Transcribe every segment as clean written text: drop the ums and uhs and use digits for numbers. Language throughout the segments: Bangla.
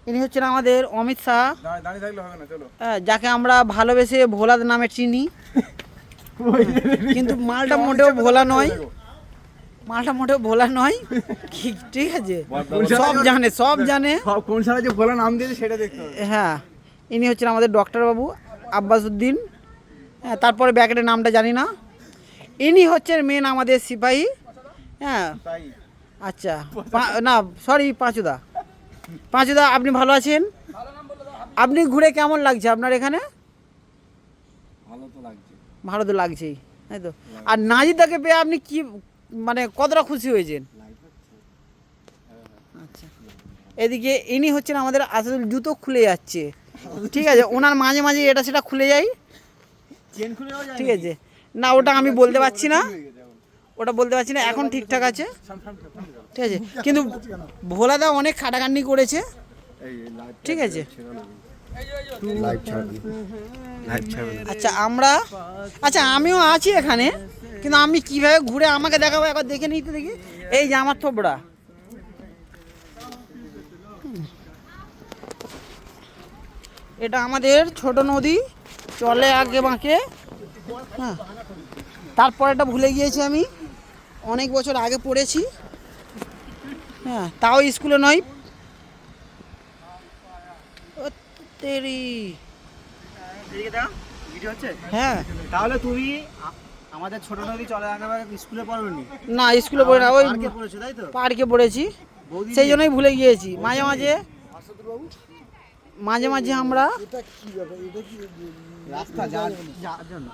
ইনি হচ্ছেন আমাদের অমিত শাহ, যাকে আমরা ভালোবেসে ভোলার নামে চিনি, কিন্তু মালটা মোটেও ভোলা নয়, মালটা মোটেও ভোলা নয়। ঠিক আছে, সব জানে কোন সালে যে ভোলা নাম দিয়েছে সেটা দেখতে হবে। হ্যাঁ, ইনি হচ্ছেন আমাদের ডক্টর বাবু আব্বাস উদ্দিন। হ্যাঁ, তারপরে ব্যাকেটের নামটা জানি না। ইনি হচ্ছেন মেন আমাদের সিপাহী। হ্যাঁ, আচ্ছা, না সরি, পাঁচুদা, আপনি ভালো আছেন? আপনি ঘুরে কেমন লাগছে আপনার এখানে? ভালো তো লাগছেই, তাই তো। আর নাজিদাকে পেয়ে আপনি কি মানে কতটা খুশি হয়েছেন? আচ্ছা, এদিকে ইনি হচ্ছেন আমাদের আসলে জুতো খুলে যাচ্ছে, ঠিক আছে, ওনার মাঝে মাঝে এটা সেটা খুলে যায়, ঠিক আছে। না ওটা আমি বলতে পারছি না, এখন ঠিকঠাক আছে, ঠিক আছে। কিন্তু ভোলাদা অনেক খাটাখাটনি করেছে, ঠিক আছে। আচ্ছা আমিও আছি এখানে, কিন্তু আমি কিভাবে ঘুরে আমাকে দেখাবো একবার দেখে নিতে দেখি। এই যে আমার থোবড়া, এটা আমাদের ছোট নদী, চলে আগে বাঁকে। হ্যাঁ, তারপরেটা ভুলে গিয়েছি আমি, অনেক বছর আগে পড়েছি। হ্যাঁ, তাও স্কুলে নয়। হ্যাঁ, তাহলে তুমি আমাদের ছোট নদী চলে স্কুলে পড়োনি? না স্কুলে পড়ি না, ওই পড়েছো তাই তো? পার্কে পড়েছি, সেই জন্যই ভুলে গিয়েছি। মাঝে মাঝে আমরা রাস্তা যাওয়ার জন্য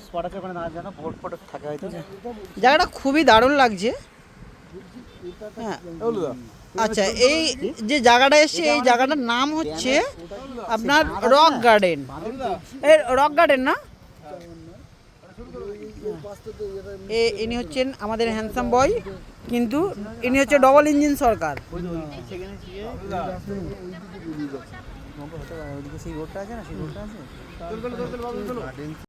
স্পট আছে, ওখানে দাঁড়ার জন্য বোর্ড ফটো থাকে হয়তো। জায়গাটা খুবই দারুণ লাগছে। হ্যাঁ, আচ্ছা, এই যে জায়গাটা এসছে, এই জায়গাটার নাম হচ্ছে আপনার রক গার্ডেন। এই রক গার্ডেন না, ইনি হচ্ছেন আমাদের হ্যান্ডসাম বয়, কিন্তু ইনি হচ্ছে ডবল ইঞ্জিন সরকার। সেই রোডটা আছে না, সেই রোডটা আছে।